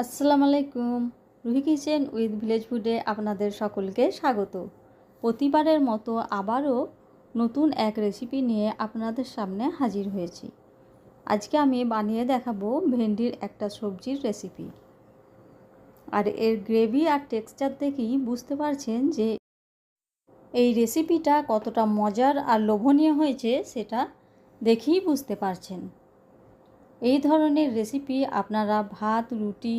আসসালামু আলাইকুম। Ruhi kitchen with village ফুডে আপনাদের সকলকে স্বাগত। প্রতিবারের মতো আবারও নতুন এক রেসিপি নিয়ে আপনাদের সামনে হাজির হয়েছি। আজকে আমি বানিয়ে দেখাবো ভেন্ডির একটা সবজির রেসিপি। আর এর গ্রেভি আর টেক্সচার দেখেই বুঝতে পারছেন যে এই রেসিপিটা কতটা মজার আর লোভনীয় হয়েছে, সেটা দেখেই বুঝতে পারছেন। এই ধরনের রেসিপি আপনারা ভাত, রুটি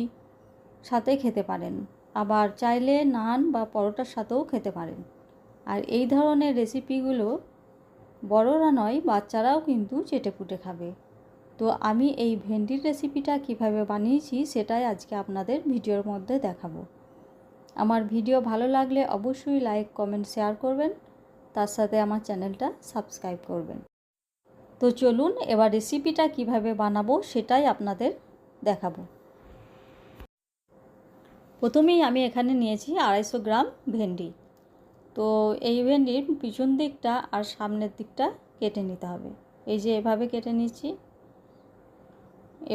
সাথে খেতে পারেন, আবার চাইলে নান বা পরোটার সাথেও খেতে পারেন। আর এই ধরনের রেসিপিগুলো বড়রা নয়, বাচ্চারাও কিন্তু চেটেপুটে খাবে। তো আমি এই ভেন্ডির রেসিপিটা কিভাবে বানিয়েছি সেটাই আজকে আপনাদের ভিডিওর মধ্যে দেখাবো। আমার ভিডিও ভালো লাগলে অবশ্যই লাইক, কমেন্ট, শেয়ার করবেন, তার সাথে আমার চ্যানেলটা সাবস্ক্রাইব করবেন। তো চলুন এবার রেসিপিটা কিভাবে বানাবো সেটাই আপনাদের দেখাবো। প্রথমেই আমি এখানে নিয়েছি 250 গ্রাম ভেন্ডি। তো এই ভেন্ডির পিছন দিকটা আর সামনের দিকটা কেটে নিতে হবে। এই যে এভাবে কেটে নিচ্ছি।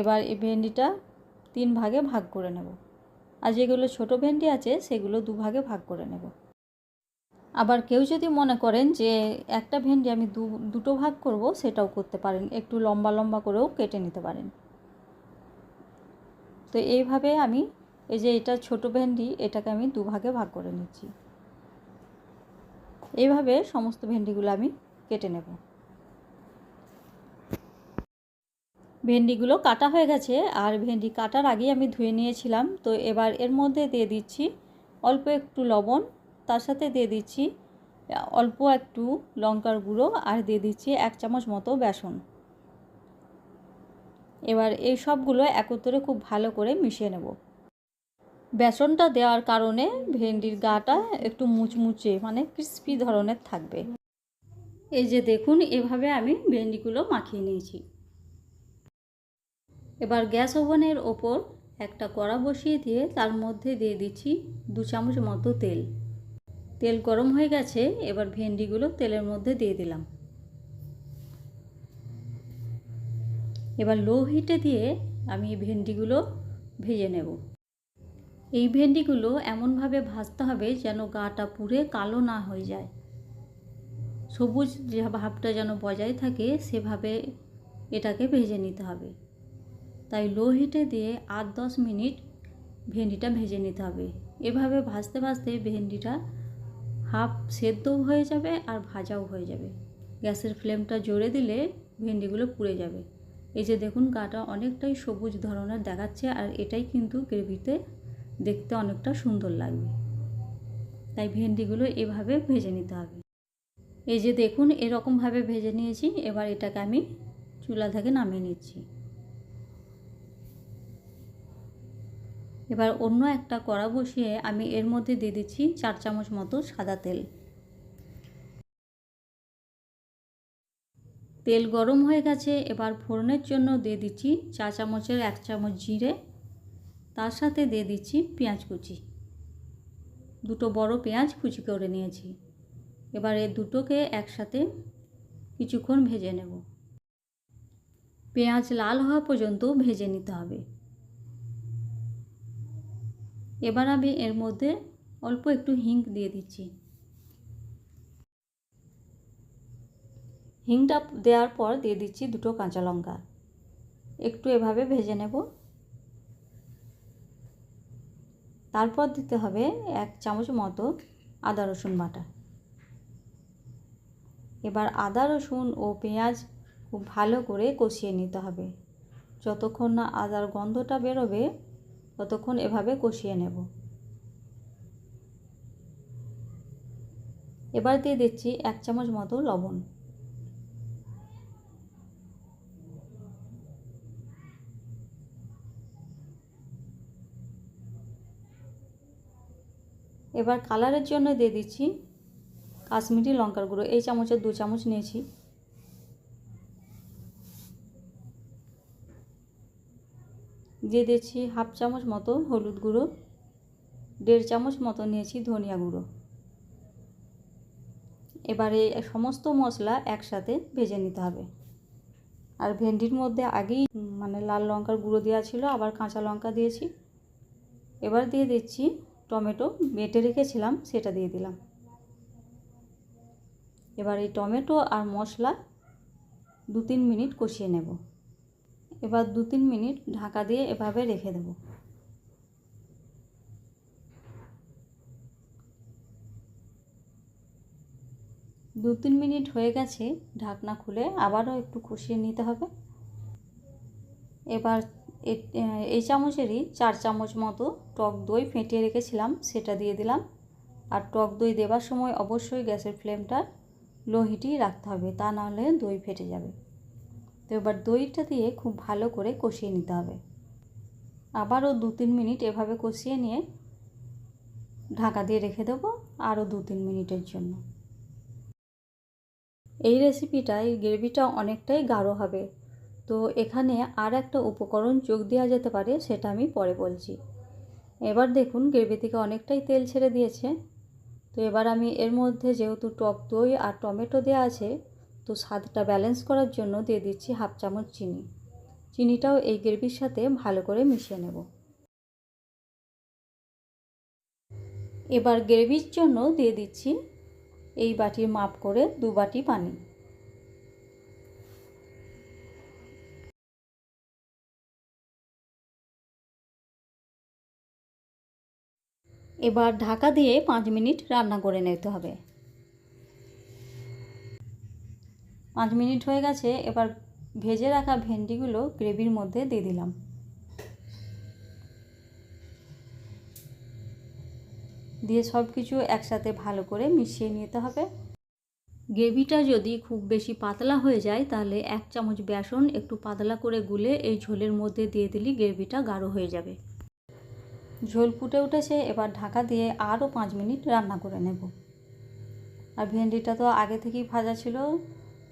এবার এই ভেন্ডিটা 3 ভাগে ভাগ করে নেব। আর যেগুলো ছোট ভেন্ডি আছে সেগুলো 2 ভাগে ভাগ করে নেব। আবার কেউ যদি মনে করেন যে একটা ভেন্ডি আমি দুটো ভাগ করব, সেটাও করতে পারেন, একটু লম্বা লম্বা করেও কেটে নিতে পারেন। তো এইভাবে আমি এই যে এটা ছোট ভেন্ডি, এটাকে আমি 2 ভাগে ভাগ করে নিচ্ছি। এইভাবে সমস্ত ভেন্ডিগুলো আমি কেটে নেব। ভেন্ডিগুলো কাটা হয়ে গেছে, আর ভেন্ডি কাটার আগেই আমি ধুয়ে নিয়েছিলাম। তো এবার এর মধ্যে দিয়ে দিচ্ছি অল্প একটু লবণ, তার সাথে দিয়ে দিচ্ছি অল্প একটু লঙ্কার গুঁড়ো, আর দিয়ে দিচ্ছি 1 চামচ মতো বেসন। এবার এই সবগুলো একত্রে খুব ভালো করে মিশিয়ে নেব। বেসনটা দেওয়ার কারণে ভেন্ডির গাটা একটু মুচমুচে, মানে ক্রিস্পি ধরনের থাকবে। এই যে দেখুন, এভাবে আমি ভেন্ডিগুলো মাখিয়ে নিয়েছি। এবার গ্যাস ওভেনের ওপর একটা কড়া বসিয়ে দিয়ে তার মধ্যে দিয়ে দিচ্ছি 2 চামচ মতো তেল। তেল গরম হয়ে গেছে, এবার ভেন্ডিগুলো তেলের মধ্যে দিয়ে দিলাম। এবার লো হিটে দিয়ে আমি ভেন্ডিগুলো ভেজে নেব। এই ভেন্ডিগুলো এমনভাবে ভাজতে হবে যেন গাটা পুড়ে কালো না হয়ে যায়, সবুজ যে ভাবটা যেন বজায় থাকে, সেভাবে এটাকে ভেজে নিতে হবে। তাই লো হিটে দিয়ে 8-10 মিনিট ভেন্ডিটা ভেজে নিতে হবে। এভাবে ভাজতে ভাজতে ভেন্ডিটা হাফ সেদ্ধও হয়ে যাবে আর ভাজাও হয়ে যাবে। গ্যাসের ফ্লেমটা জোরে দিলে ভেন্ডিগুলো পুড়ে যাবে। এই যে দেখুন, গাটা অনেকটাই সবুজ ধরনের দেখাচ্ছে, আর এটাই কিন্তু গ্রেভিতে দেখতে অনেকটা সুন্দর লাগবে। তাই ভেন্ডিগুলো এভাবে ভেজে নিতে হবে। এই যে দেখুন, এরকমভাবে ভেজে নিয়েছি। এবার এটাকে আমি চুলা থেকে নামিয়ে নিচ্ছি। এবার অন্য একটা কড়া বসিয়ে আমি এর মধ্যে দিয়ে দিচ্ছি 4 চামচ মতো সাদা তেল। তেল গরম হয়ে গেছে, এবার ফোড়নের জন্য দিয়ে দিচ্ছি 4 চামচের 1 চামচ জিরে, তার সাথে দিয়ে দিচ্ছি পেঁয়াজ কুচি। দুটো বড় পেঁয়াজ কুচি করে নিয়েছি। এবার এই দুটোকে একসাথে কিছুক্ষণ ভেজে নেব। পেঁয়াজ লাল হওয়া পর্যন্ত ভেজে নিতে হবে। এবার আমি এর মধ্যে অল্প একটু হিং দিয়ে দিচ্ছি। হিংটা দেওয়ার পর দিয়ে দিচ্ছি দুটো কাঁচা লঙ্কা। একটু এভাবে ভেজে নেব। তারপর দিতে হবে 1 চামচ মতো আদা রসুন বাটা। এবার আদা রসুন ও পেঁয়াজ খুব ভালো করে কষিয়ে নিতে হবে। যতক্ষণ না আদার গন্ধটা বেরোবে ততক্ষণ এভাবে কষিয়ে নেব। এবার দিয়ে দিচ্ছি 1 চামচ মতো লবণ। এবার কালারের জন্য দিয়ে দিচ্ছি কাশ্মীরি লঙ্কার গুঁড়ো। এই চামচের 2 চামচ নিয়েছি। দিয়ে দিচ্ছি হাফ চামচ মতো হলুদ গুঁড়ো, 1.5 চামচ মতো নিয়েছি ধনিয়া গুঁড়ো। এবারে সমস্ত মশলা একসাথে ভেজে নিতে হবে। আর ভেন্ডির মধ্যে আগেই লাল লঙ্কার গুঁড়ো দেওয়া ছিল, আবার কাঁচা লঙ্কা দিয়েছি। এবার দিয়ে দিচ্ছি টমেটো বেটে রেখেছিলাম, সেটা দিয়ে দিলাম। এবার এই টমেটো আর মশলা 2-3 মিনিট কষিয়ে নেব। এবার 2-3 মিনিট ঢাকা দিয়ে এভাবে রেখে দেব। দু 3 মিনিট হয়ে গেছে, ঢাকনা খুলে আবারও একটু কষিয়ে নিতে হবে। এবার এই চামচেরই 4 চামচ মতো টক দই ফেটিয়ে রেখেছিলাম, সেটা দিয়ে দিলাম। আর টক দই দেওয়ার সময় অবশ্যই গ্যাসের ফ্লেমটা লো হিটেই রাখতে হবে, তা নাহলে দই ফেটে যাবে। তো এবার দইটা দিয়ে খুব ভালো করে কষিয়ে নিতে হবে। আবারও 2-3 মিনিট এভাবে কষিয়ে নিয়ে ঢাকা দিয়ে রেখে দেবো আরও 2-3 মিনিটের জন্য। এই রেসিপিটা, এই গ্রেভিটা অনেকটাই গাঢ় হবে, তো এখানে আর একটা উপকরণ যোগ দেওয়া যেতে পারে, সেটা আমি পরে বলছি। এবার দেখুন গ্রেভি থেকে অনেকটাই তেল ছেড়ে দিয়েছে। তো এবার আমি এর মধ্যে যেহেতু টক দই আর টমেটো দেওয়া আছে, তো স্বাদটা ব্যালেন্স করার জন্য দিয়ে দিচ্ছি 1/2 চামচ চিনি। চিনিটাও এই গ্রেভির সাথে ভালো করে মিশিয়ে নেব। এবার গ্রেভির জন্য দিয়ে দিচ্ছি এই বাটির মাপ করে 2 বাটি পানি। এবার ঢাকা দিয়ে 5 মিনিট রান্না করে নিতে হবে। 5 মিনিট হয়ে গেছে। এবার ভেজে রাখা ভেন্ডিগুলো গ্রেভির মধ্যে দিয়ে দিলাম। দিয়ে সব কিছু একসাথে ভালো করে মিশিয়ে নিতে হবে। গ্রেভিটা যদি খুব বেশি পাতলা হয়ে যায়, তাহলে 1 চামচ বেসন একটু পাতলা করে গুলে এই ঝোলের মধ্যে দিয়ে দিলে গ্রেভিটা গাঢ় হয়ে যাবে। ঝোল ফুটে উঠেছে, এবার ঢাকা দিয়ে আরও 5 মিনিট রান্না করে নেব। আর ভেন্ডিটা তো আগে থেকেই ভাজা ছিল,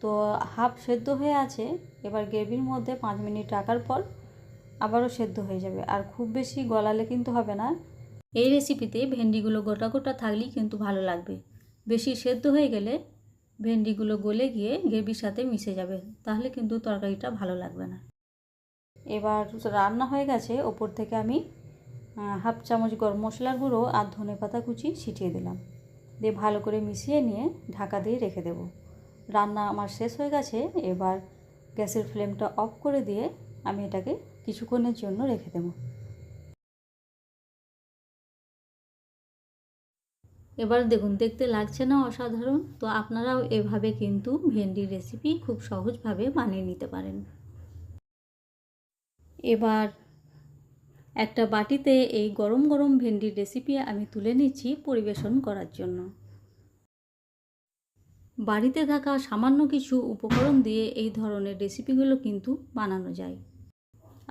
তো হাফ সেদ্ধ হয়ে আছে। এবার গ্রেভির মধ্যে 5 মিনিট রাখার পর আবারও সেদ্ধ হয়ে যাবে, আর খুব বেশি গলালে কিন্তু হবে না। এই রেসিপিতে ভেন্ডিগুলো গোটা গোটা থাকলেই কিন্তু ভালো লাগবে। বেশি সেদ্ধ হয়ে গেলে ভেন্ডিগুলো গলে গিয়ে গ্রেভির সাথে মিশে যাবে, তাহলে কিন্তু তরকারিটা ভালো লাগবে না। এবার রান্না হয়ে গেছে, ওপর থেকে আমি 1/2 চামচ গরম মশলার গুঁড়ো আর ধনেপাতা কুচি ছিটিয়ে দিলাম। দিয়ে ভালো করে মিশিয়ে নিয়ে ঢাকা দিয়ে রেখে দেব। রান্না আমার শেষ হয়ে গেছে। এবার গ্যাসের ফ্লেমটা অফ করে দিয়ে আমি এটাকে কিছুক্ষণের জন্য রেখে দেব। এবার দেখুন, দেখতে লাগছে না অসাধারণ? তো আপনারাও এভাবে কিন্তু ভেন্ডির রেসিপি খুব সহজভাবে বানিয়ে নিতে পারেন। এবার একটা বাটিতে এই গরম গরম ভেন্ডির রেসিপি আমি তুলে নিচ্ছি পরিবেশন করার জন্য। বাড়িতে থাকা সামান্য কিছু উপকরণ দিয়ে এই ধরনের রেসিপিগুলো কিন্তু বানানো যায়।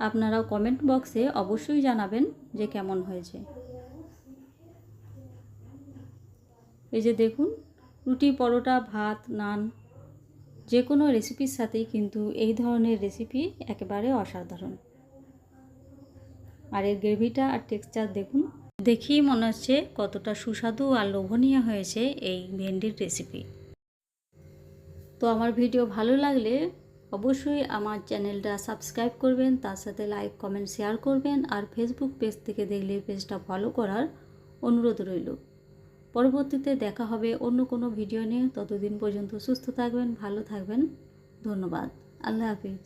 আপনারাও কমেন্ট বক্সে অবশ্যই জানাবেন যে কেমন হয়েছে। এই যে দেখুন, রুটি, পরোটা, ভাত, নান, যে কোনো রেসিপির সাথেই কিন্তু এই ধরনের রেসিপি একেবারে অসাধারণ। আর এর গ্রেভিটা আর টেক্সচার দেখুন, দেখেই মনে হচ্ছে কতটা সুস্বাদু আর লোভনীয় হয়েছে এই ভেন্ডির রেসিপি। তো আমার ভিডিও ভালো লাগলে অবশ্যই আমার চ্যানেলটা সাবস্ক্রাইব করবেন, তার সাথে লাইক, কমেন্ট, শেয়ার করবেন। আর ফেসবুক পেজ থেকে দেখলে পেজটা ফলো করার অনুরোধ রইল। পরবর্তীতে দেখা হবে অন্য কোনো ভিডিও নিয়ে। ততদিন পর্যন্ত সুস্থ থাকবেন, ভালো থাকবেন। ধন্যবাদ। আল্লাহ হাফিজ।